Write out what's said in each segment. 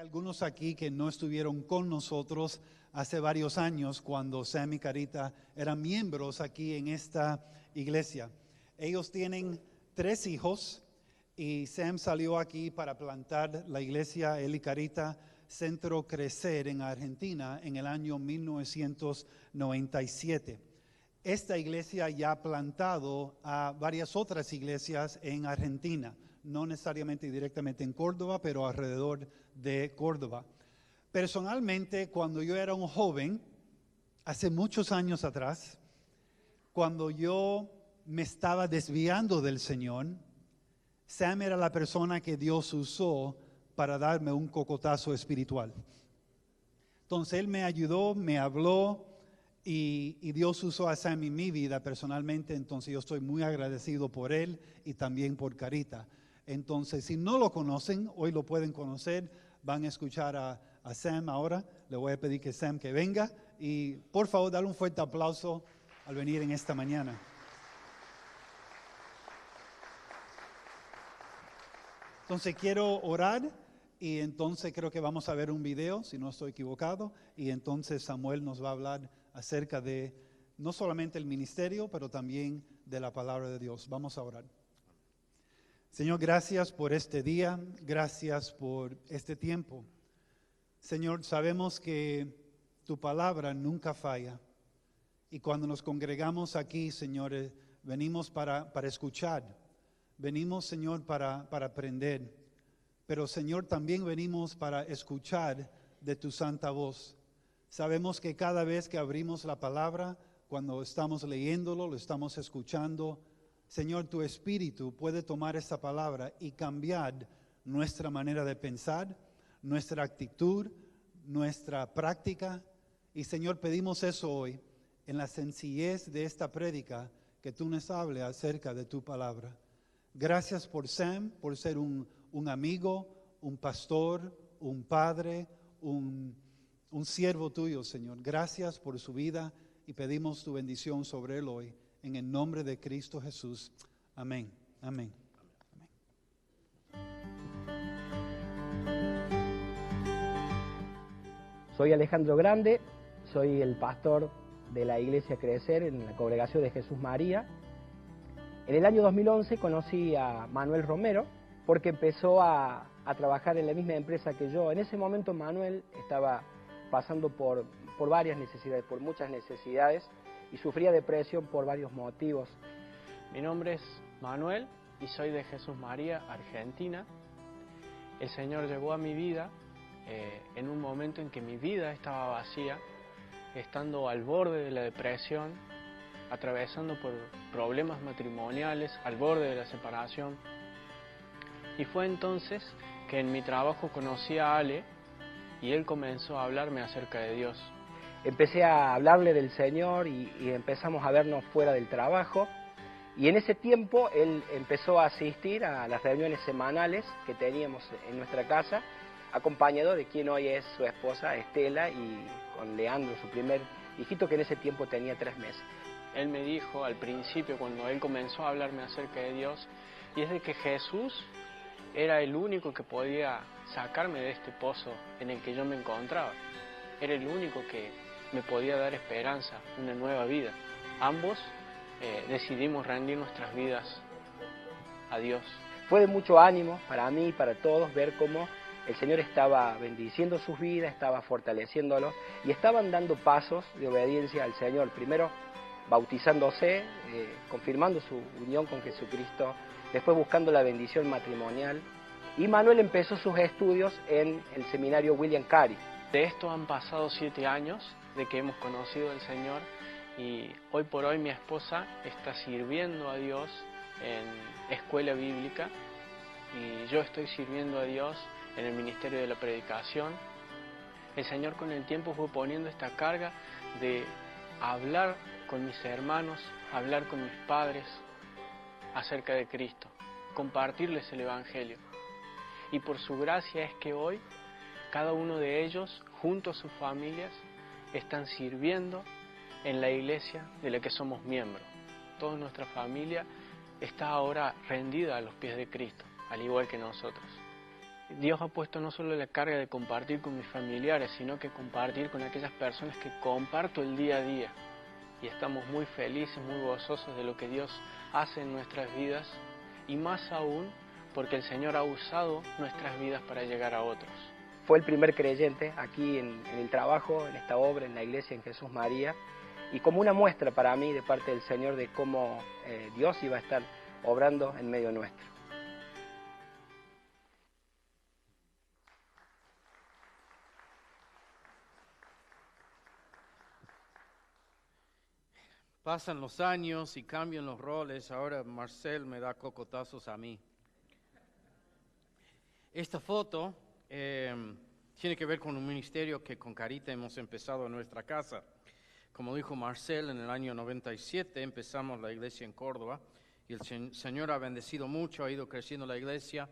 algunos aquí que no estuvieron con nosotros hace varios años cuando Sam y Carita eran miembros aquí en esta iglesia. Ellos tienen 3 hijos y Sam salió aquí para plantar la iglesia, él y Carita, Centro Crecer en Argentina en el año 1997. Esta iglesia ya ha plantado a varias otras iglesias en Argentina, no necesariamente directamente en Córdoba, pero alrededor de Córdoba. Personalmente, cuando yo era un joven, hace muchos años atrás, cuando yo me estaba desviando del Señor, Sam era la persona que Dios usó para darme un cocotazo espiritual. Entonces él me ayudó, me habló y Dios usó a Sam en mi vida personalmente. Entonces yo estoy muy agradecido por él y también por Carita. Entonces si no lo conocen, hoy lo pueden conocer. Van a escuchar a Sam ahora. Le voy a pedir que Sam que venga y por favor dale un fuerte aplauso al venir en esta mañana. Entonces quiero orar y entonces creo que vamos a ver un video, si no estoy equivocado, y entonces Samuel nos va a hablar acerca de no solamente el ministerio, pero también de la palabra de Dios. Vamos a orar. Señor, gracias por este día, gracias por este tiempo. Señor, sabemos que tu palabra nunca falla y cuando nos congregamos aquí, Señor, venimos para escuchar. Venimos, Señor, para aprender, pero, Señor, también venimos para escuchar de tu santa voz. Sabemos que cada vez que abrimos la palabra, cuando estamos leyéndolo, lo estamos escuchando, Señor, tu Espíritu puede tomar esta palabra y cambiar nuestra manera de pensar, nuestra actitud, nuestra práctica. Y, Señor, pedimos eso hoy, en la sencillez de esta prédica, que tú nos hables acerca de tu palabra. Gracias por Sam, por ser un amigo, un pastor, un padre, un siervo tuyo, Señor. Gracias por su vida y pedimos tu bendición sobre él hoy. En el nombre de Cristo Jesús. Amén. Amén. Soy Alejandro Grande, soy el pastor de la Iglesia Crecer en la Congregación de Jesús María. En el año 2011 conocí a Manuel Romero porque empezó a trabajar en la misma empresa que yo. En ese momento Manuel estaba pasando por varias necesidades, por muchas necesidades y sufría depresión por varios motivos. Mi nombre es Manuel y soy de Jesús María, Argentina. El Señor llegó a mi vida en un momento en que mi vida estaba vacía, estando al borde de la depresión, atravesando por problemas matrimoniales, al borde de la separación. Y fue entonces que en mi trabajo conocí a Ale y él comenzó a hablarme acerca de Dios. Empecé a hablarle del Señor y empezamos a vernos fuera del trabajo. Y en ese tiempo él empezó a asistir a las reuniones semanales que teníamos en nuestra casa, acompañado de quien hoy es su esposa, Estela, y con Leandro, su primer hijito, que en ese tiempo tenía 3 meses. Él me dijo al principio, cuando él comenzó a hablarme acerca de Dios, y es de que Jesús era el único que podía sacarme de este pozo en el que yo me encontraba. Era el único que me podía dar esperanza, una nueva vida. Ambos decidimos rendir nuestras vidas a Dios. Fue de mucho ánimo para mí y para todos ver cómo el Señor estaba bendiciendo sus vidas, estaba fortaleciéndolos y estaban dando pasos de obediencia al Señor. Primero bautizándose, confirmando su unión con Jesucristo, después buscando la bendición matrimonial. Y Manuel empezó sus estudios en el seminario William Carey. De esto han pasado 7 años de que hemos conocido al Señor y hoy por hoy mi esposa está sirviendo a Dios en escuela bíblica y yo estoy sirviendo a Dios en el ministerio de la predicación. El Señor con el tiempo fue poniendo esta carga de hablar con mis hermanos, hablar con mis padres acerca de Cristo, compartirles el Evangelio. Y por su gracia es que hoy cada uno de ellos, junto a sus familias, están sirviendo en la iglesia de la que somos miembros. Toda nuestra familia está ahora rendida a los pies de Cristo, al igual que nosotros. Dios ha puesto no solo la carga de compartir con mis familiares, sino que compartir con aquellas personas que comparto el día a día. Y estamos muy felices, muy gozosos de lo que Dios hace en nuestras vidas, y más aún porque el Señor ha usado nuestras vidas para llegar a otros. Fue el primer creyente aquí en el trabajo, en esta obra, en la iglesia en Jesús María, y como una muestra para mí de parte del Señor de cómo Dios iba a estar obrando en medio nuestro. Pasan los años y cambian los roles, ahora Marcel me da cocotazos a mí. Esta foto tiene que ver con un ministerio que con Carita hemos empezado en nuestra casa. Como dijo Marcel, en el año 97 empezamos la iglesia en Córdoba y el Señor ha bendecido mucho, ha ido creciendo la iglesia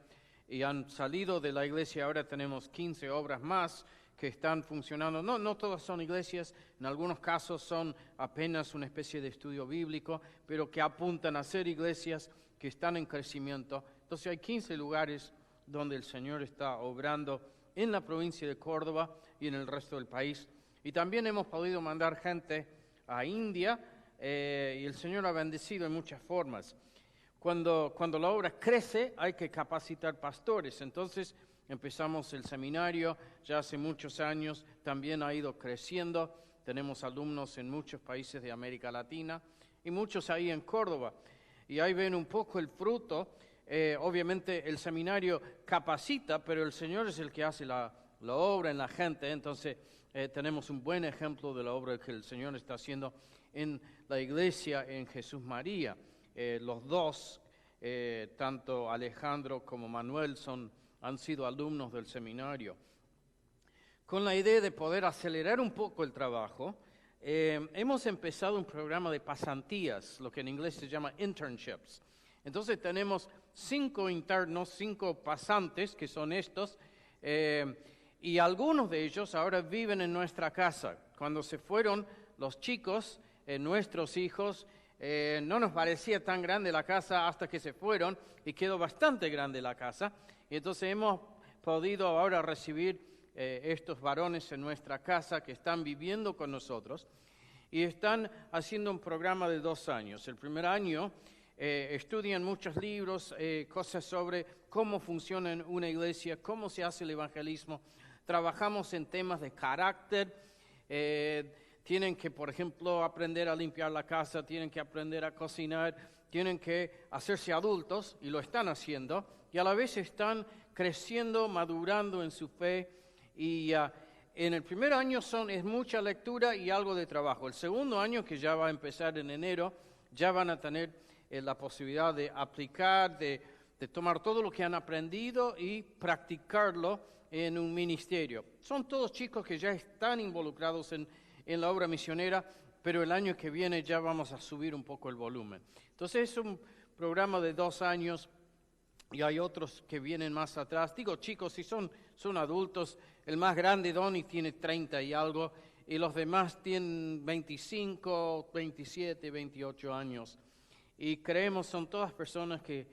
y han salido de la iglesia, ahora tenemos 15 obras más que están funcionando. No todas son iglesias, en algunos casos son apenas una especie de estudio bíblico, pero que apuntan a ser iglesias que están en crecimiento. Entonces hay 15 lugares donde el Señor está obrando en la provincia de Córdoba y en el resto del país. Y también hemos podido mandar gente a India y el Señor ha bendecido en muchas formas. Cuando la obra crece hay que capacitar pastores, entonces empezamos el seminario ya hace muchos años, también ha ido creciendo, tenemos alumnos en muchos países de América Latina y muchos ahí en Córdoba. Y ahí ven un poco el fruto. Obviamente el seminario capacita, pero el Señor es el que hace la obra en la gente, entonces tenemos un buen ejemplo de la obra que el Señor está haciendo en la iglesia en Jesús María. Los dos, tanto Alejandro como Manuel, han sido alumnos del seminario. Con la idea de poder acelerar un poco el trabajo, hemos empezado un programa de pasantías, lo que en inglés se llama internships. Entonces tenemos 5 internos, 5 pasantes, que son estos, y algunos de ellos ahora viven en nuestra casa. Cuando se fueron los chicos, nuestros hijos, no nos parecía tan grande la casa hasta que se fueron y quedó bastante grande la casa. Y entonces hemos podido ahora recibir estos varones en nuestra casa que están viviendo con nosotros y están haciendo un programa de 2 años. El primer año estudian muchos libros, cosas sobre cómo funciona una iglesia, cómo se hace el evangelismo. Trabajamos en temas de carácter. Tienen que, por ejemplo, aprender a limpiar la casa, tienen que aprender a cocinar, tienen que hacerse adultos, y lo están haciendo, y a la vez están creciendo, madurando en su fe. Y en el primer año es mucha lectura y algo de trabajo. El segundo año, que ya va a empezar en enero, ya van a tener la posibilidad de aplicar, de tomar todo lo que han aprendido y practicarlo en un ministerio. Son todos chicos que ya están involucrados en la obra misionera, pero el año que viene ya vamos a subir un poco el volumen. Entonces es un programa de 2 años y hay otros que vienen más atrás. Digo chicos, si son adultos, el más grande, Donny, tiene 30 y algo, y los demás tienen 25, 27, 28 años. Y creemos son todas personas que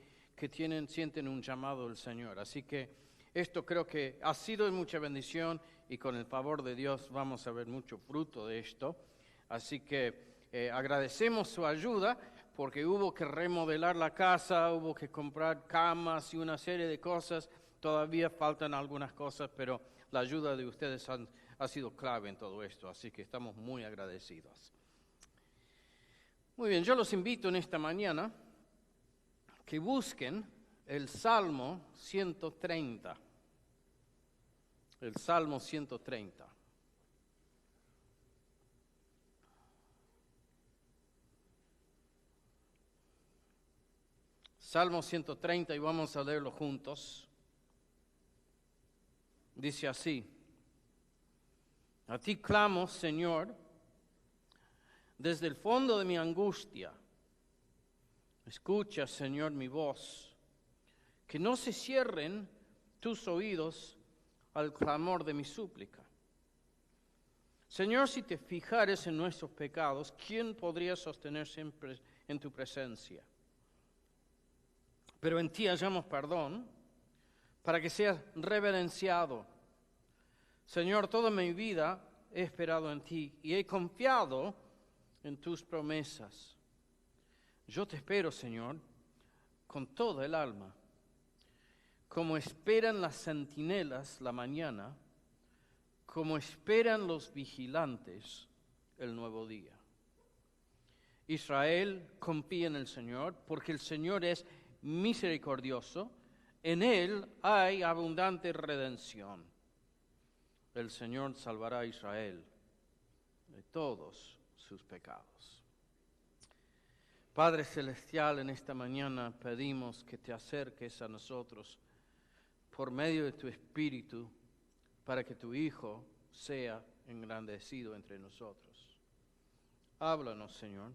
sienten un llamado del Señor. Así que esto creo que ha sido de mucha bendición y con el favor de Dios vamos a ver mucho fruto de esto. Así que agradecemos su ayuda porque hubo que remodelar la casa, hubo que comprar camas y una serie de cosas. Todavía faltan algunas cosas, pero la ayuda de ustedes ha sido clave en todo esto. Así que estamos muy agradecidos. Muy bien, yo los invito en esta mañana que busquen el Salmo 130. El Salmo 130. Salmo 130 y vamos a leerlo juntos. Dice así: a ti clamo, Señor, desde el fondo de mi angustia. Escucha, Señor, mi voz. Que no se cierren tus oídos al clamor de mi súplica. Señor, si te fijares en nuestros pecados, ¿quién podría sostenerse en tu presencia? Pero en ti hallamos perdón para que seas reverenciado. Señor, toda mi vida he esperado en ti y he confiado en tus promesas. Yo te espero, Señor, con toda el alma, como esperan las centinelas la mañana, como esperan los vigilantes el nuevo día. Israel confía en el Señor, porque el Señor es misericordioso, en Él hay abundante redención. El Señor salvará a Israel de todos sus pecados. Padre Celestial, en esta mañana pedimos que te acerques a nosotros por medio de tu Espíritu, para que tu Hijo sea engrandecido entre nosotros. Háblanos, Señor,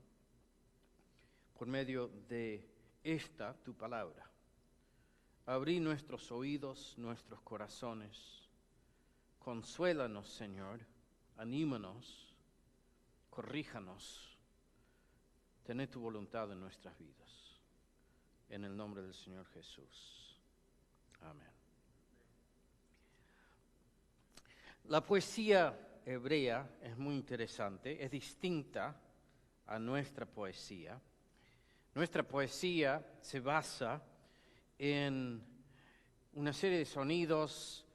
por medio de esta tu palabra. Abrí nuestros oídos, nuestros corazones. Consuélanos, Señor, anímanos, corríjanos. Tené tu voluntad en nuestras vidas. En el nombre del Señor Jesús. Amén. La poesía hebrea es muy interesante, es distinta a nuestra poesía. Nuestra poesía se basa en una serie de sonidos.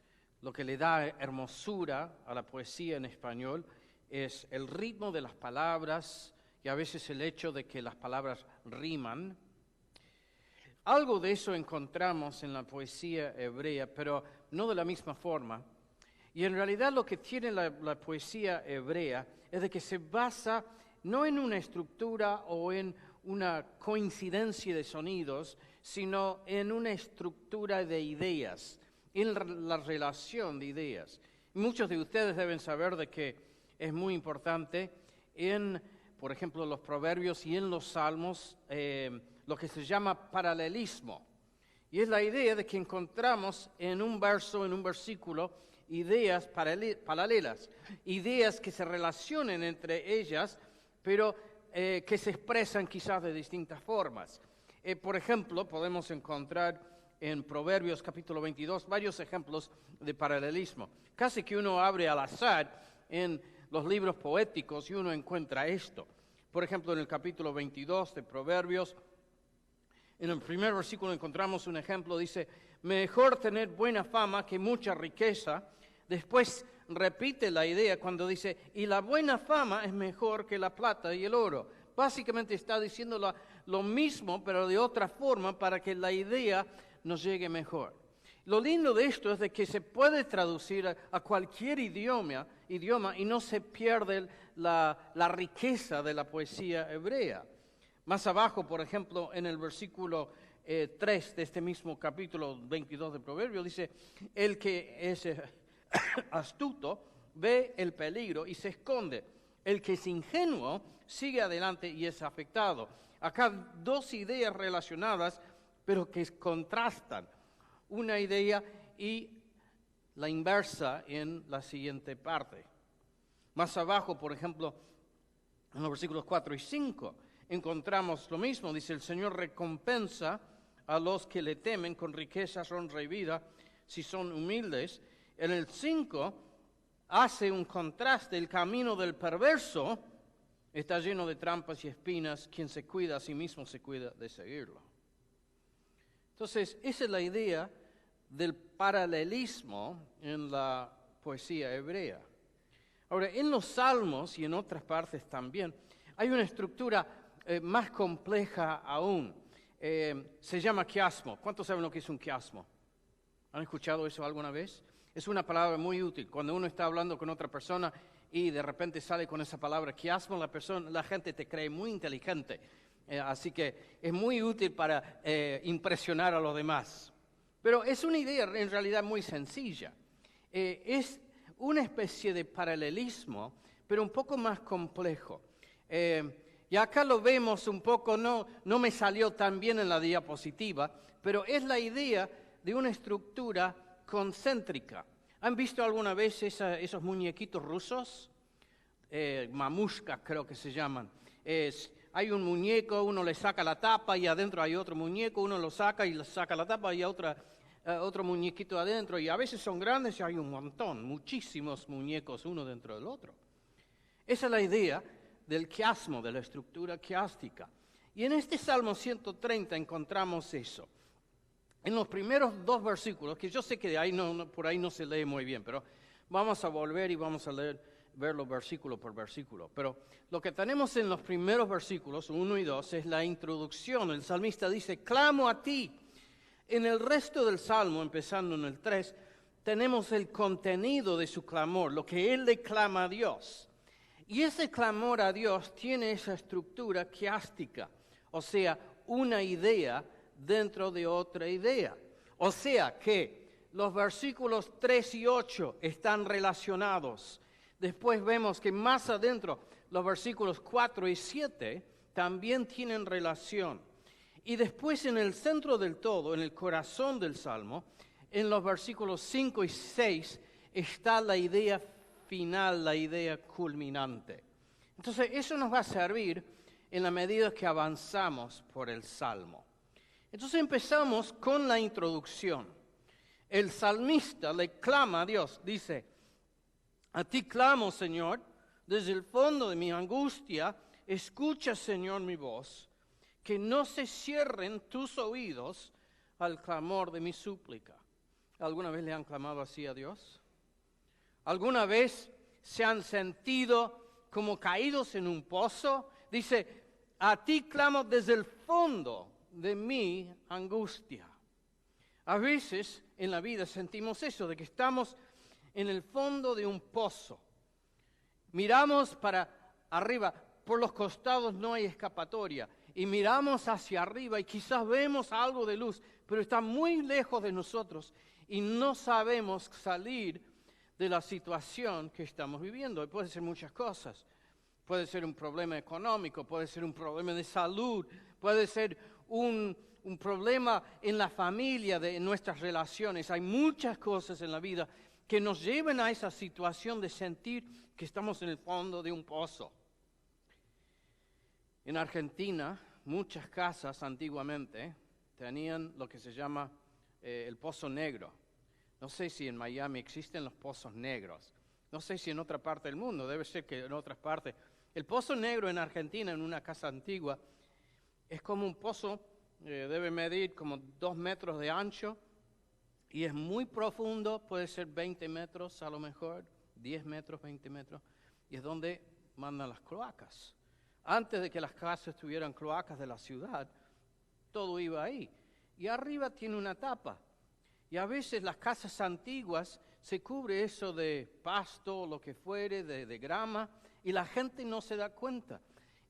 Lo que le da hermosura a la poesía en español es el ritmo de las palabras y a veces el hecho de que las palabras riman. Algo de eso encontramos en la poesía hebrea, pero no de la misma forma. Y en realidad lo que tiene la poesía hebrea es de que se basa no en una estructura o en una coincidencia de sonidos, sino en una estructura de ideas, en la relación de ideas. Muchos de ustedes deben saber de que es muy importante en, por ejemplo, los proverbios y en los salmos, lo que se llama paralelismo. Y es la idea de que encontramos en un verso, en un versículo, ideas paralelas, ideas que se relacionen entre ellas, pero que se expresan quizás de distintas formas. Por ejemplo, podemos encontrar en Proverbios capítulo 22 varios ejemplos de paralelismo. Casi que uno abre al azar en los libros poéticos y uno encuentra esto. Por ejemplo, en el capítulo 22 de Proverbios, en el primer versículo encontramos un ejemplo, dice, mejor tener buena fama que mucha riqueza. Después repite la idea cuando dice, y la buena fama es mejor que la plata y el oro. Básicamente está diciendo lo mismo, pero de otra forma, para que la idea nos llegue mejor. Lo lindo de esto es de que se puede traducir a cualquier idioma y no se pierde la riqueza de la poesía hebrea. Más abajo, por ejemplo, en el versículo 3 de este mismo capítulo 22 de Proverbios, dice, el que es astuto ve el peligro y se esconde. El que es ingenuo sigue adelante y es afectado. Acá dos ideas relacionadas, pero que contrastan. Una idea y la inversa en la siguiente parte. Más abajo, por ejemplo, en los versículos 4 y 5, encontramos lo mismo. Dice, el Señor recompensa a los que le temen con riquezas, honra y vida, si son humildes. En el 5 hace un contraste. El camino del perverso está lleno de trampas y espinas. Quien se cuida a sí mismo se cuida de seguirlo. Entonces, esa es la idea del paralelismo en la poesía hebrea. Ahora, en los salmos y en otras partes también, hay una estructura más compleja aún. Se llama quiasmo. ¿Cuántos saben lo que es un quiasmo? ¿Han escuchado eso alguna vez? Es una palabra muy útil. Cuando uno está hablando con otra persona y de repente sale con esa palabra quiasmo, la gente te cree muy inteligente. Así que es muy útil para impresionar a los demás. Pero es una idea en realidad muy sencilla. Es una especie de paralelismo, pero un poco más complejo. Y acá lo vemos un poco, no me salió tan bien en la diapositiva, pero es la idea de una estructura concéntrica. ¿Han visto alguna vez esos muñequitos rusos? Mamushka creo que se llaman. Hay un muñeco, uno le saca la tapa y adentro hay otro muñeco, uno lo saca y le saca la tapa y otra otro muñequito adentro, y a veces son grandes y hay un montón, muchísimos muñecos uno dentro del otro. Esa es la idea del quiasmo, de la estructura quiástica. Y en este Salmo 130 encontramos eso. En los primeros 2 versículos, que yo sé que de ahí por ahí no se lee muy bien, pero vamos a volver y vamos a verlo versículo por versículo. Pero lo que tenemos en los primeros versículos, 1 y 2, es la introducción. El salmista dice, clamo a ti. En el resto del Salmo, empezando en el 3, tenemos el contenido de su clamor, lo que él le clama a Dios. Y ese clamor a Dios tiene esa estructura quiástica, o sea, una idea dentro de otra idea. O sea que los versículos 3 y 8 están relacionados. Después vemos que más adentro los versículos 4 y 7 también tienen relación. Y después en el centro del todo, en el corazón del Salmo, en los versículos 5 y 6 está la idea final, la idea culminante. Entonces eso nos va a servir en la medida que avanzamos por el Salmo. Entonces empezamos con la introducción. El salmista le clama a Dios, dice, a ti clamo, Señor, desde el fondo de mi angustia, escucha, Señor, mi voz, que no se cierren tus oídos al clamor de mi súplica. ¿Alguna vez le han clamado así a Dios? ¿Alguna vez se han sentido como caídos en un pozo? Dice, a ti clamo desde el fondo de mi angustia. A veces en la vida sentimos eso, de que estamos en el fondo de un pozo. Miramos para arriba, por los costados no hay escapatoria. Y miramos hacia arriba y quizás vemos algo de luz, pero está muy lejos de nosotros y no sabemos salir de la situación que estamos viviendo. Y puede ser muchas cosas. Puede ser un problema económico, puede ser un problema de salud, puede ser un problema en la familia, en nuestras relaciones. Hay muchas cosas en la vida que nos llevan a esa situación de sentir que estamos en el fondo de un pozo. En Argentina, muchas casas antiguamente tenían lo que se llama el pozo negro. No sé si en Miami existen los pozos negros. No sé si en otra parte del mundo, debe ser que en otras partes. El pozo negro en Argentina, en una casa antigua, es como un pozo, debe medir como 2 metros de ancho y es muy profundo, puede ser 20 metros a lo mejor, 10 metros, 20 metros, y es donde mandan las cloacas. Antes de que las casas tuvieran cloacas de la ciudad, todo iba ahí. Y arriba tiene una tapa. Y a veces las casas antiguas se cubre eso de pasto, lo que fuere, de grama, y la gente no se da cuenta.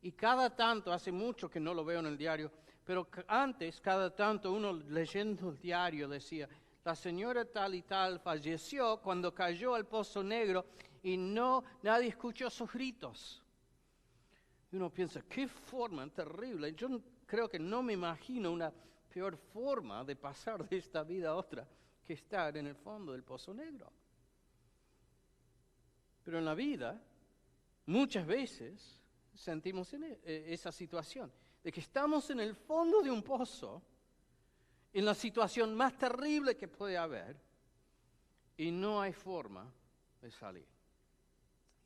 Y cada tanto, hace mucho que no lo veo en el diario, pero antes, cada tanto, uno leyendo el diario decía, la señora tal y tal falleció cuando cayó al pozo negro y nadie escuchó sus gritos. Y uno piensa, qué forma terrible. Yo creo que no me imagino una peor forma de pasar de esta vida a otra que estar en el fondo del pozo negro. Pero en la vida, muchas veces sentimos esa situación, de que estamos en el fondo de un pozo, en la situación más terrible que puede haber, y no hay forma de salir.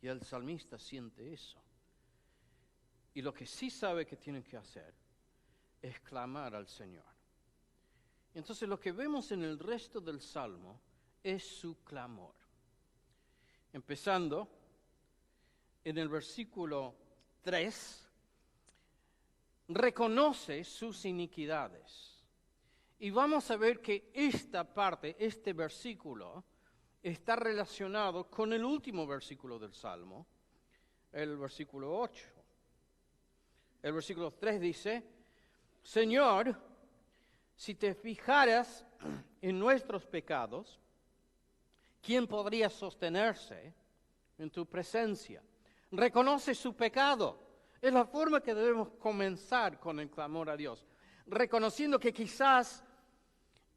Y el salmista siente eso. Y lo que sí sabe que tiene que hacer es clamar al Señor. Entonces lo que vemos en el resto del Salmo es su clamor. Empezando en el versículo 3, reconoce sus iniquidades. Y vamos a ver que esta parte, este versículo, está relacionado con el último versículo del Salmo, el versículo 8. El versículo 3 dice, Señor, si te fijaras en nuestros pecados, ¿quién podría sostenerse en tu presencia? Reconoce su pecado. Es la forma que debemos comenzar con el clamor a Dios. Reconociendo que quizás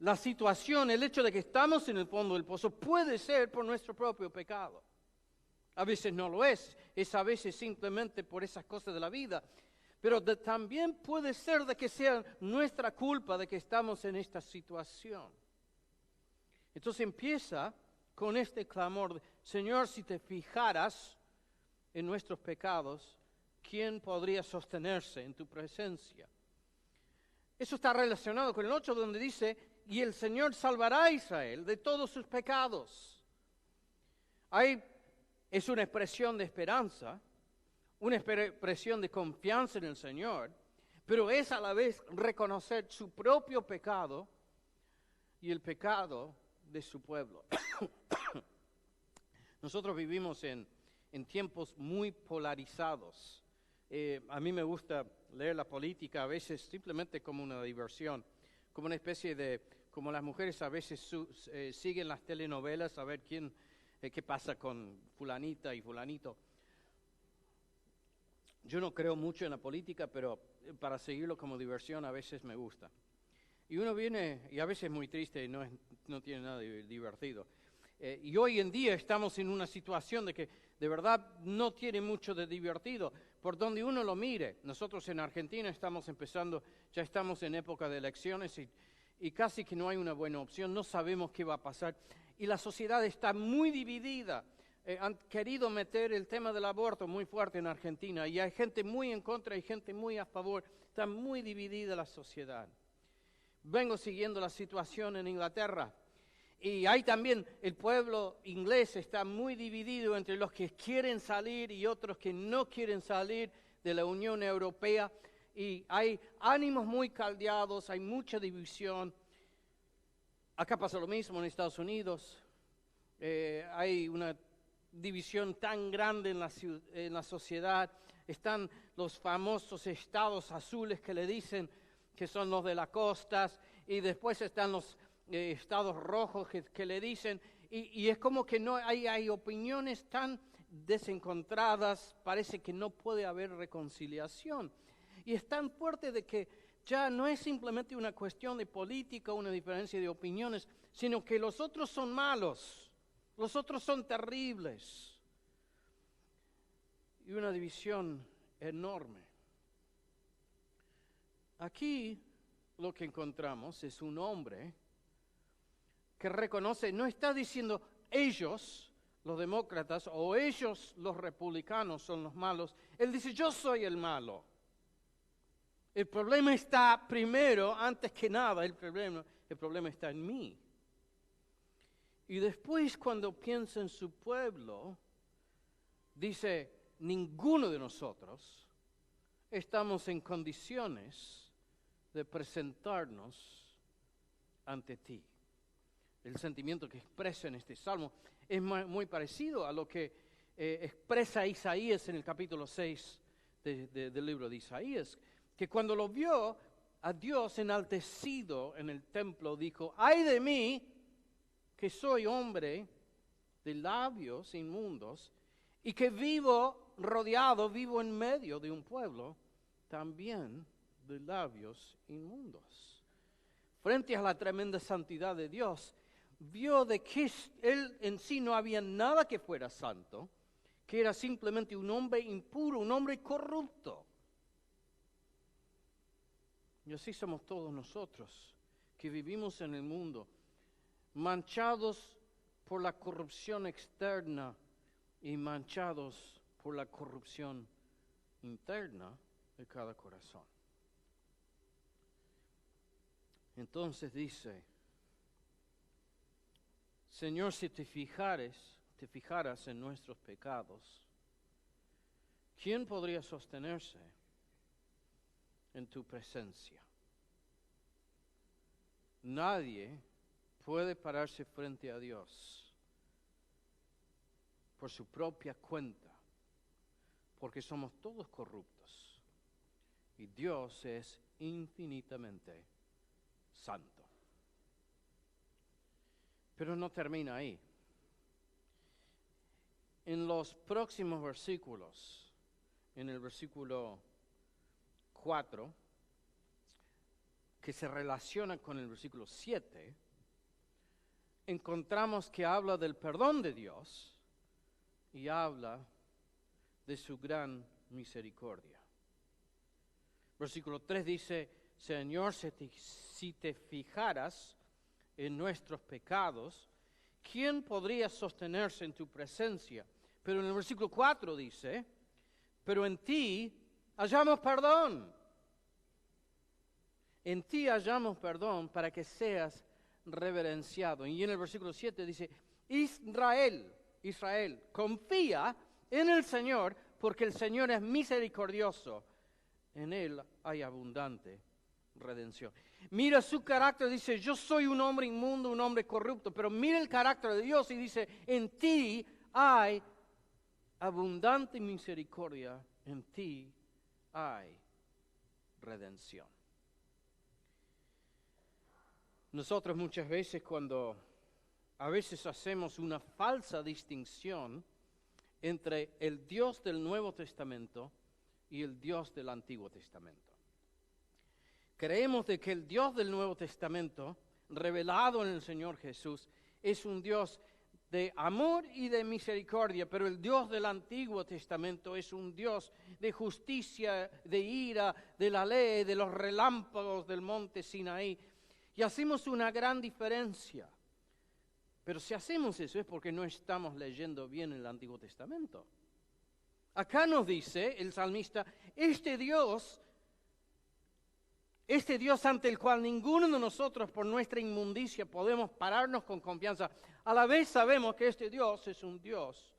la situación, el hecho de que estamos en el fondo del pozo, puede ser por nuestro propio pecado. A veces no lo es a veces simplemente por esas cosas de la vida. Pero también puede ser de que sea nuestra culpa de que estamos en esta situación. Entonces empieza con este clamor, Señor, si te fijaras en nuestros pecados, ¿quién podría sostenerse en tu presencia? Eso está relacionado con el 8, donde dice, y el Señor salvará a Israel de todos sus pecados. Es una expresión de esperanza, una expresión de confianza en el Señor, pero es a la vez reconocer su propio pecado y el pecado de su pueblo. Nosotros vivimos en tiempos muy polarizados. A mí me gusta leer la política a veces simplemente como una diversión, como una especie de, como las mujeres a veces siguen las telenovelas a ver qué pasa con fulanita y fulanito. Yo no creo mucho en la política, pero para seguirlo como diversión a veces me gusta. Y uno viene, y a veces es muy triste y no tiene nada de divertido. Y hoy en día estamos en una situación de que de verdad no tiene mucho de divertido, por donde uno lo mire. Nosotros en Argentina ya estamos en época de elecciones y casi que no hay una buena opción, no sabemos qué va a pasar. Y la sociedad está muy dividida. Han querido meter el tema del aborto muy fuerte en Argentina y hay gente muy en contra y gente muy a favor. Está muy dividida la sociedad. Vengo siguiendo la situación en Inglaterra y ahí también el pueblo inglés está muy dividido entre los que quieren salir y otros que no quieren salir de la Unión Europea y hay ánimos muy caldeados, hay mucha división. Acá pasa lo mismo en Estados Unidos, hay una división tan grande en la sociedad, están los famosos estados azules que le dicen que son los de las costas, y después están los estados rojos que le dicen, y es como que no hay opiniones tan desencontradas, parece que no puede haber reconciliación. Y es tan fuerte de que ya no es simplemente una cuestión de política, una diferencia de opiniones, sino que los otros son malos, los otros son terribles. Y una división enorme. Aquí lo que encontramos es un hombre que reconoce, no está diciendo ellos, los demócratas, o ellos, los republicanos, son los malos. Él dice, yo soy el malo. El problema está primero, antes que nada, el problema está en mí. Y después, cuando piensa en su pueblo, dice, ninguno de nosotros estamos en condiciones de presentarnos ante ti. El sentimiento que expresa en este salmo es muy parecido a lo que expresa Isaías en el capítulo 6 del libro de Isaías, que cuando lo vio a Dios enaltecido en el templo, dijo, ¡ay de mí, que soy hombre de labios inmundos y que vivo en medio de un pueblo también de labios inmundos! Frente a la tremenda santidad de Dios, vio de que él en sí no había nada que fuera santo, que era simplemente un hombre impuro, un hombre corrupto. Y así somos todos nosotros, que vivimos en el mundo, manchados por la corrupción externa y manchados por la corrupción interna de cada corazón. Entonces dice, Señor, si te fijaras en nuestros pecados, ¿quién podría sostenerse en tu presencia? Nadie puede pararse frente a Dios por su propia cuenta, porque somos todos corruptos y Dios es infinitamente santo. Pero no termina ahí. En los próximos versículos, en el versículo 4, que se relaciona con el versículo 7, encontramos que habla del perdón de Dios y habla de su gran misericordia. Versículo 3 dice, Señor, si te fijaras en nuestros pecados, ¿quién podría sostenerse en tu presencia? Pero en el versículo 4 dice, pero en ti hallamos perdón. En ti hallamos perdón para que seas reverenciado. Y en el versículo 7 dice, Israel, confía en el Señor, porque el Señor es misericordioso. En Él hay abundante redención. Mira su carácter, dice, yo soy un hombre inmundo, un hombre corrupto, pero mira el carácter de Dios y dice, en ti hay abundante misericordia, en ti hay redención. Nosotros muchas veces a veces hacemos una falsa distinción entre el Dios del Nuevo Testamento y el Dios del Antiguo Testamento. Creemos de que el Dios del Nuevo Testamento, revelado en el Señor Jesús, es un Dios de amor y de misericordia, pero el Dios del Antiguo Testamento es un Dios de justicia, de ira, de la ley, de los relámpagos del monte Sinaí. Y hacemos una gran diferencia. Pero si hacemos eso es porque no estamos leyendo bien el Antiguo Testamento. Acá nos dice el salmista, este Dios ante el cual ninguno de nosotros por nuestra inmundicia podemos pararnos con confianza, a la vez sabemos que este Dios es un Dios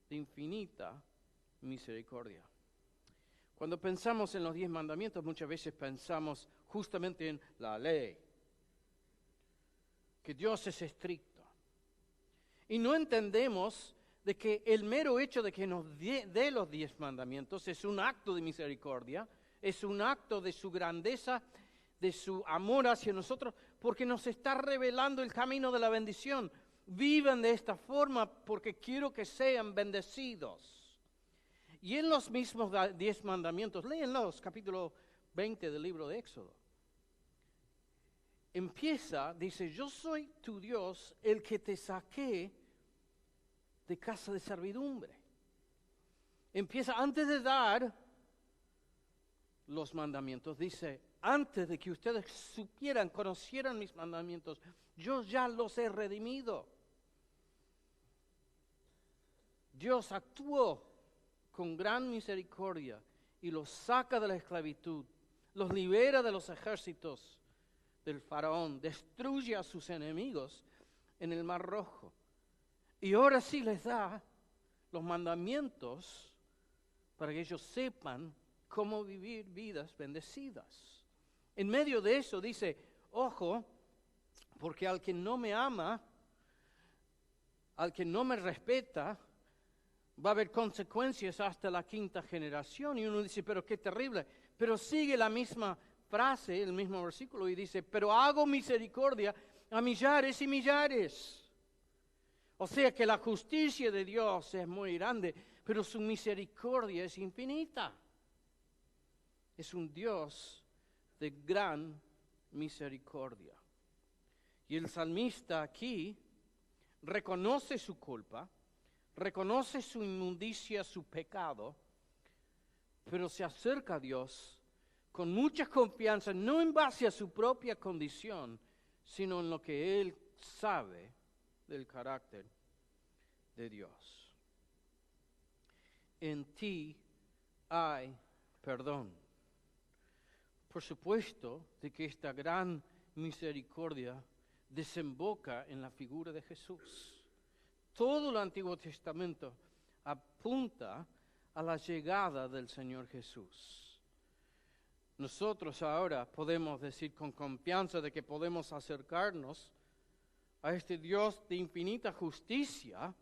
de infinita misericordia. Cuando pensamos en los 10 mandamientos, muchas veces pensamos justamente en la ley, que Dios es estricto. Y no entendemos de que el mero hecho de que nos dé los 10 mandamientos es un acto de misericordia, es un acto de su grandeza, de su amor hacia nosotros, porque nos está revelando el camino de la bendición. Vivan de esta forma porque quiero que sean bendecidos. Y en los mismos 10 mandamientos, léenlos, capítulo 20 del libro de Éxodo. Empieza, dice, yo soy tu Dios, el que te saqué de casa de servidumbre. Empieza antes de dar los mandamientos, dice, antes de que ustedes supieran, conocieran mis mandamientos, yo ya los he redimido. Dios actuó con gran misericordia y los saca de la esclavitud, los libera de los ejércitos del faraón, destruye a sus enemigos en el Mar Rojo. Y ahora sí les da los mandamientos para que ellos sepan cómo vivir vidas bendecidas. En medio de eso dice, ojo, porque al que no me ama, al que no me respeta, va a haber consecuencias hasta la 5ª generación. Y uno dice, pero qué terrible. Pero sigue la misma frase, el mismo versículo, y dice, pero hago misericordia a millares y millares. O sea que la justicia de Dios es muy grande, pero su misericordia es infinita. Es un Dios de gran misericordia. Y el salmista aquí reconoce su culpa, reconoce su inmundicia, su pecado, pero se acerca a Dios con mucha confianza, no en base a su propia condición, sino en lo que él sabe del carácter de Dios. En ti hay perdón. Por supuesto de que esta gran misericordia desemboca en la figura de Jesús. Todo el Antiguo Testamento apunta a la llegada del Señor Jesús. Nosotros ahora podemos decir con confianza de que podemos acercarnos a este Dios de infinita justicia,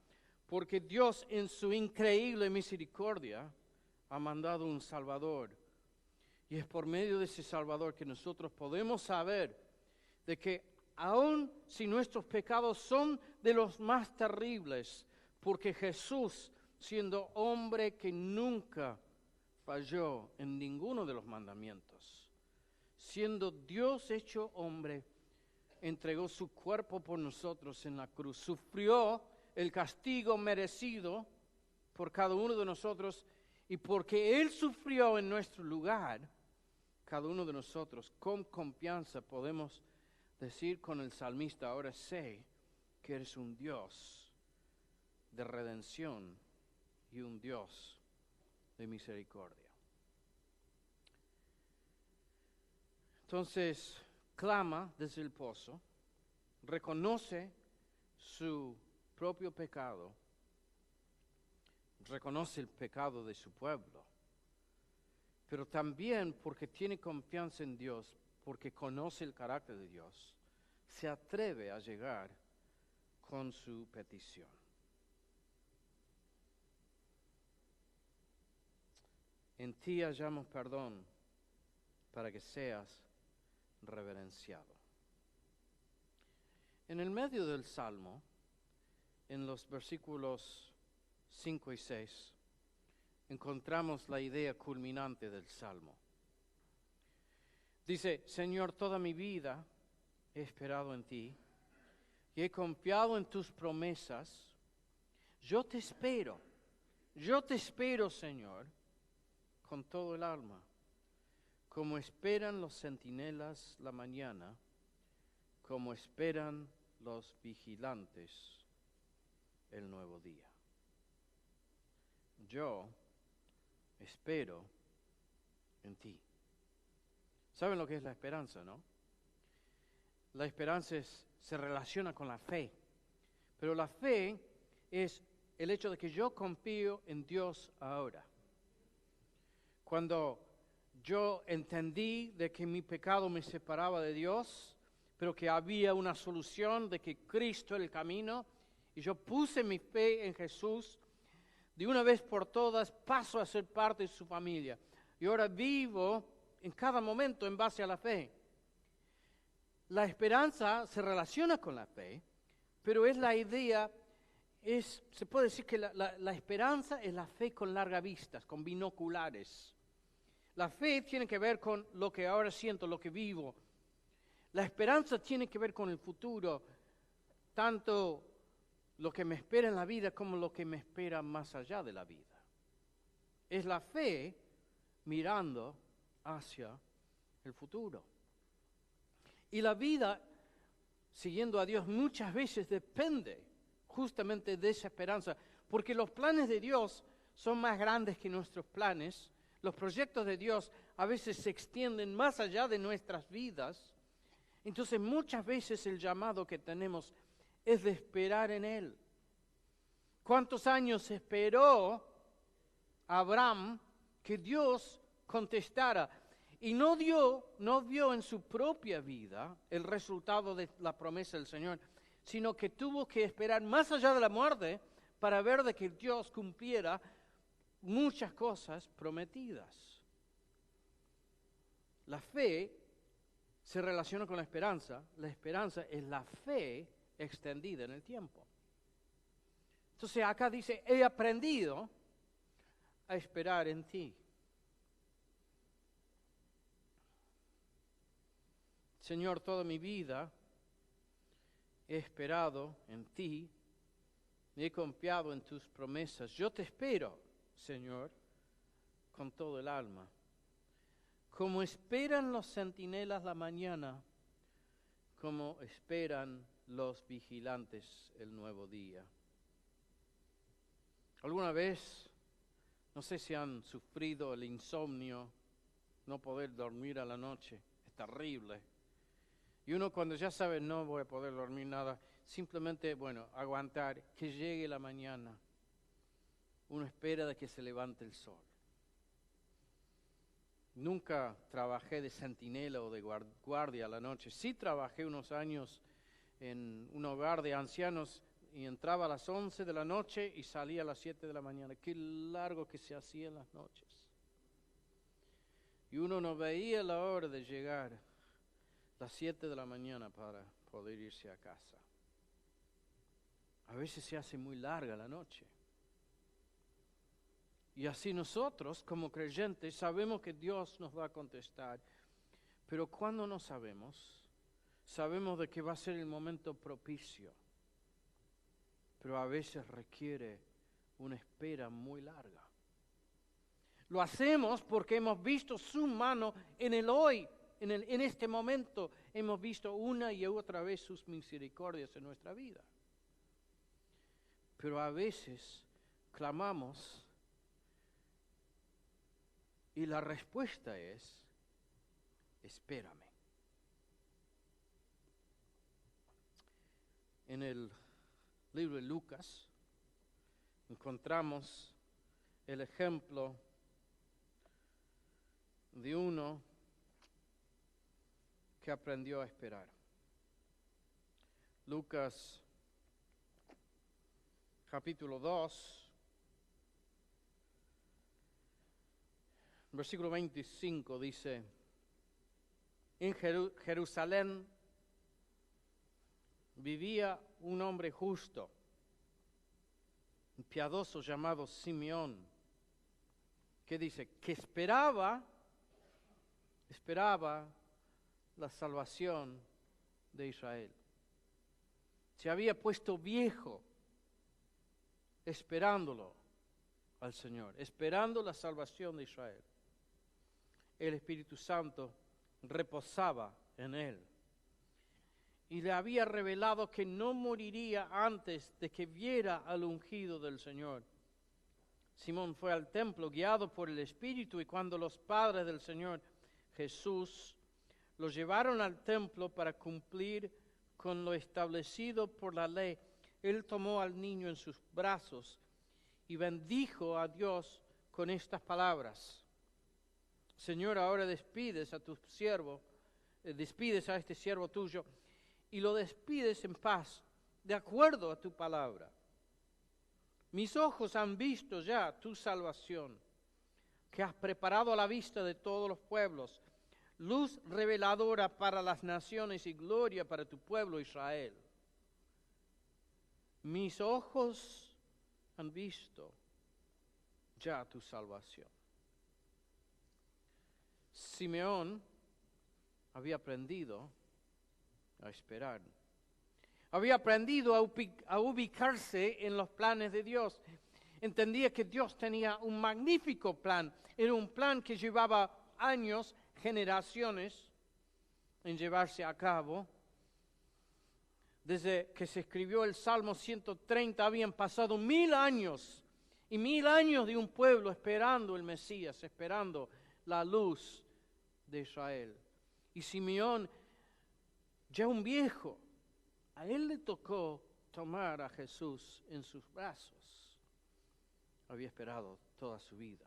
porque Dios en su increíble misericordia ha mandado un Salvador. Y es por medio de ese Salvador que nosotros podemos saber de que aun si nuestros pecados son de los más terribles, porque Jesús, siendo hombre que nunca falló en ninguno de los mandamientos, siendo Dios hecho hombre, entregó su cuerpo por nosotros en la cruz, sufrió el castigo merecido por cada uno de nosotros, y porque Él sufrió en nuestro lugar, cada uno de nosotros con confianza podemos decir con el salmista, ahora sé que eres un Dios de redención y un Dios de misericordia. Entonces, clama desde el pozo, reconoce su propio pecado, reconoce el pecado de su pueblo, pero también porque tiene confianza en Dios, porque conoce el carácter de Dios, se atreve a llegar con su petición. En ti hallamos perdón para que seas reverenciado. En el medio del Salmo, en los versículos 5 y 6, encontramos la idea culminante del Salmo. Dice, Señor, toda mi vida he esperado en ti y he confiado en tus promesas. Yo te espero, Señor, con todo el alma, como esperan los centinelas la mañana, como esperan los vigilantes el nuevo día. Yo espero en ti. ¿Saben lo que es la esperanza, no? La esperanza se relaciona con la fe, pero la fe es el hecho de que yo confío en Dios ahora. Cuando yo entendí de que mi pecado me separaba de Dios, pero que había una solución, de que Cristo era el camino, y yo puse mi fe en Jesús, de una vez por todas paso a ser parte de su familia. Y ahora vivo en cada momento en base a la fe. La esperanza se relaciona con la fe, pero es la idea, se puede decir que la esperanza es la fe con larga vista, con binoculares. La fe tiene que ver con lo que ahora siento, lo que vivo. La esperanza tiene que ver con el futuro, tanto lo que me espera en la vida como lo que me espera más allá de la vida. Es la fe mirando hacia el futuro. Y la vida, siguiendo a Dios, muchas veces depende justamente de esa esperanza, porque los planes de Dios son más grandes que nuestros planes. Los proyectos de Dios a veces se extienden más allá de nuestras vidas. Entonces muchas veces el llamado que tenemos es de esperar en Él. ¿Cuántos años esperó Abraham que Dios contestara? Y no vio en su propia vida el resultado de la promesa del Señor, sino que tuvo que esperar más allá de la muerte para ver de que Dios cumpliera muchas cosas prometidas. La fe se relaciona con la esperanza es la fe extendida en el tiempo. Entonces acá dice, he aprendido a esperar en ti. Señor, toda mi vida he esperado en ti, he confiado en tus promesas. Yo te espero, Señor, con todo el alma. Como esperan los centinelas la mañana, como esperan los vigilantes el nuevo día. ¿Alguna vez, no sé si han sufrido el insomnio, no poder dormir a la noche? Es terrible. Y uno cuando ya sabe no voy a poder dormir nada, simplemente, aguantar que llegue la mañana. Uno espera de que se levante el sol. Nunca trabajé de centinela o de guardia a la noche. Sí trabajé unos años en un hogar de ancianos y entraba a las 11 de la noche y salía a las 7 de la mañana. Qué largo que se hacía en las noches. Y uno no veía la hora de llegar a las 7 de la mañana para poder irse a casa. A veces se hace muy larga la noche. Y así nosotros, como creyentes, sabemos que Dios nos va a contestar. Pero cuando no sabemos, sabemos de que va a ser el momento propicio. Pero a veces requiere una espera muy larga. Lo hacemos porque hemos visto su mano en el hoy. en este momento hemos visto una y otra vez sus misericordias en nuestra vida. Pero a veces clamamos y la respuesta es, espérame. En el libro de Lucas encontramos el ejemplo de uno que aprendió a esperar. Lucas capítulo 2, versículo 25 dice, en Jerusalén vivía un hombre justo, un piadoso llamado Simeón, que dice que esperaba la salvación de Israel. Se había puesto viejo esperándolo al Señor, esperando la salvación de Israel. El Espíritu Santo reposaba en él y le había revelado que no moriría antes de que viera al ungido del Señor. Simón fue al templo guiado por el Espíritu, y cuando los padres del Señor Jesús lo llevaron al templo para cumplir con lo establecido por la ley, él tomó al niño en sus brazos y bendijo a Dios con estas palabras: Señor, ahora despides a tu siervo, despides a este siervo tuyo y lo despides en paz, de acuerdo a tu palabra. Mis ojos han visto ya tu salvación, que has preparado a la vista de todos los pueblos, luz reveladora para las naciones y gloria para tu pueblo Israel. Mis ojos han visto ya tu salvación. Simeón había aprendido a esperar. Había aprendido a ubicarse en los planes de Dios. Entendía que Dios tenía un magnífico plan. Era un plan que llevaba años, generaciones, en llevarse a cabo. Desde que se escribió el Salmo 130 habían pasado 1000 años. Y 1000 años de un pueblo esperando el Mesías, esperando la luz de Israel. Y Simeón, ya un viejo, a él le tocó tomar a Jesús en sus brazos. Había esperado toda su vida.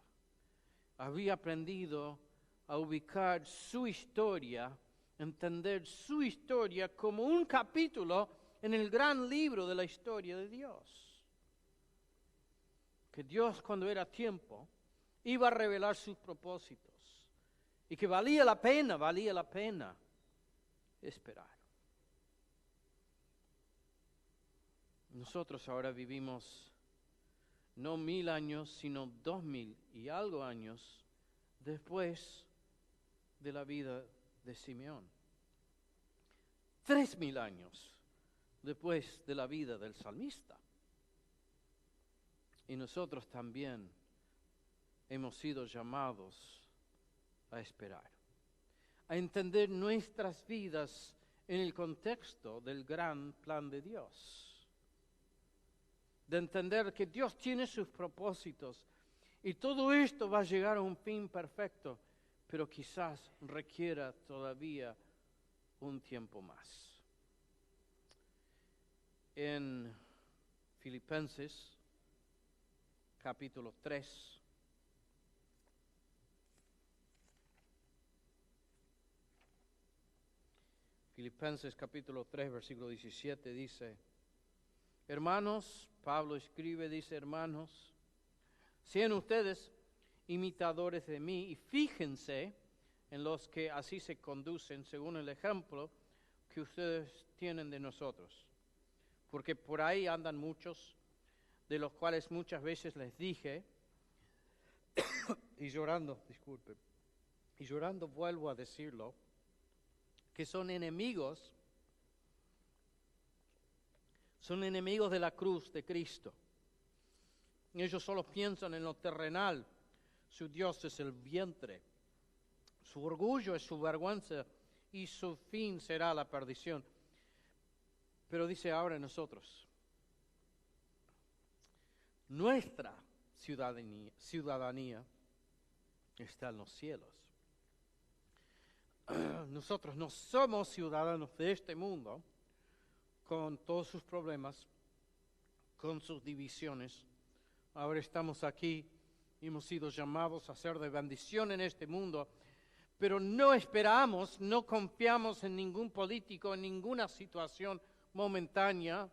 Había aprendido a ubicar su historia, entender su historia como un capítulo en el gran libro de la historia de Dios. Que Dios, cuando era tiempo, iba a revelar sus propósitos. Y que valía la pena esperar. Nosotros ahora vivimos no 1000 años, sino 2000 y algo años después de la vida de Simeón. 3000 años después de la vida del salmista. Y nosotros también hemos sido llamados a esperar, a entender nuestras vidas en el contexto del gran plan de Dios. De entender que Dios tiene sus propósitos y todo esto va a llegar a un fin perfecto, pero quizás requiera todavía un tiempo más. En Filipenses capítulo 3, Filipenses capítulo 3, versículo 17 dice: hermanos, Pablo escribe, dice: hermanos, sean ustedes imitadores de mí y fíjense en los que así se conducen según el ejemplo que ustedes tienen de nosotros. Porque por ahí andan muchos, de los cuales muchas veces les dije, y llorando vuelvo a decirlo, que son enemigos de la cruz de Cristo. Ellos solo piensan en lo terrenal. Su Dios es el vientre. Su orgullo es su vergüenza y su fin será la perdición. Pero dice ahora nosotros, nuestra ciudadanía está en los cielos. Nosotros no somos ciudadanos de este mundo, con todos sus problemas, con sus divisiones. Ahora estamos aquí, hemos sido llamados a ser de bendición en este mundo, pero no esperamos, no confiamos en ningún político, en ninguna situación momentánea.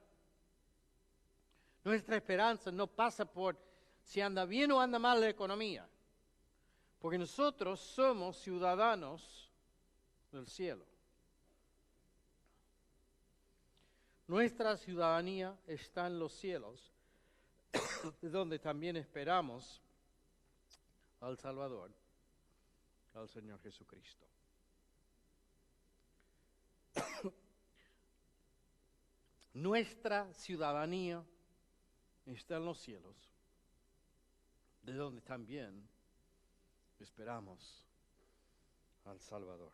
Nuestra esperanza no pasa por si anda bien o anda mal la economía, porque nosotros somos ciudadanos del cielo. Nuestra ciudadanía está en los cielos, de donde también esperamos al Salvador, al Señor Jesucristo. Nuestra ciudadanía está en los cielos, de donde también esperamos al Salvador.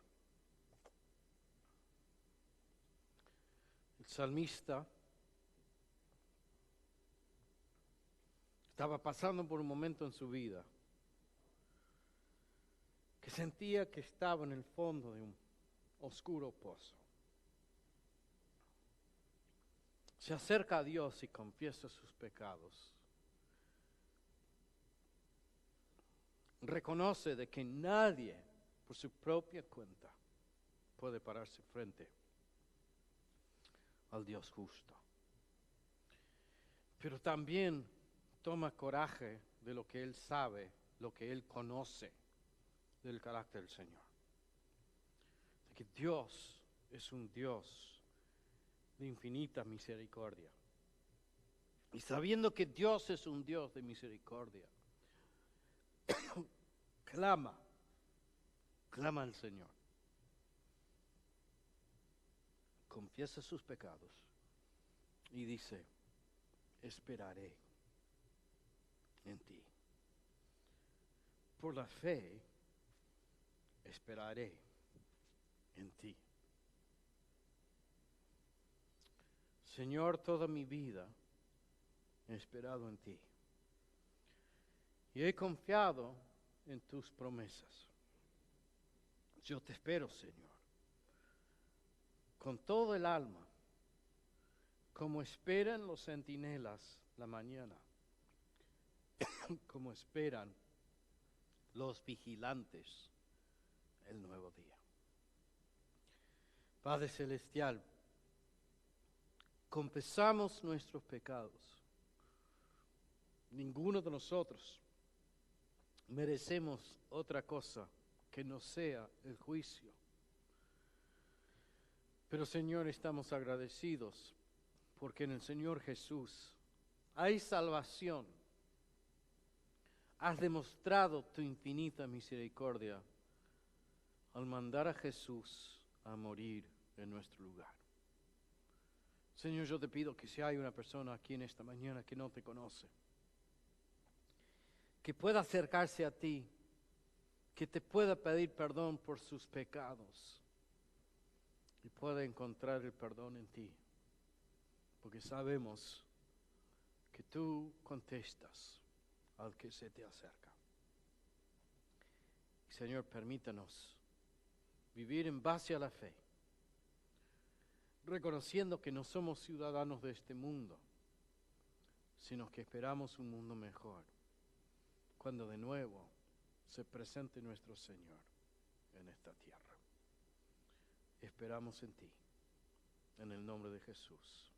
El salmista estaba pasando por un momento en su vida que sentía que estaba en el fondo de un oscuro pozo. Se acerca a Dios y confiesa sus pecados. Reconoce de que nadie, por su propia cuenta, puede pararse frente al Dios justo. Pero también toma coraje de lo que él sabe, lo que él conoce del carácter del Señor. De que Dios es un Dios de infinita misericordia. Y sabiendo que Dios es un Dios de misericordia, clama al Señor. Confiesa sus pecados y dice, esperaré en ti. Por la fe, esperaré en ti. Señor, toda mi vida he esperado en ti y he confiado en tus promesas. Yo te espero, Señor, con todo el alma, como esperan los centinelas la mañana, como esperan los vigilantes el nuevo día. Padre Celestial, confesamos nuestros pecados. Ninguno de nosotros merecemos otra cosa que no sea el juicio. Pero Señor, estamos agradecidos porque en el Señor Jesús hay salvación. Has demostrado tu infinita misericordia al mandar a Jesús a morir en nuestro lugar. Señor, yo te pido que si hay una persona aquí en esta mañana que no te conoce, que pueda acercarse a ti, que te pueda pedir perdón por sus pecados y pueda encontrar el perdón en ti, porque sabemos que tú contestas al que se te acerca. Señor, permítanos vivir en base a la fe, reconociendo que no somos ciudadanos de este mundo, sino que esperamos un mundo mejor, cuando de nuevo se presente nuestro Señor en esta tierra. Esperamos en ti, en el nombre de Jesús.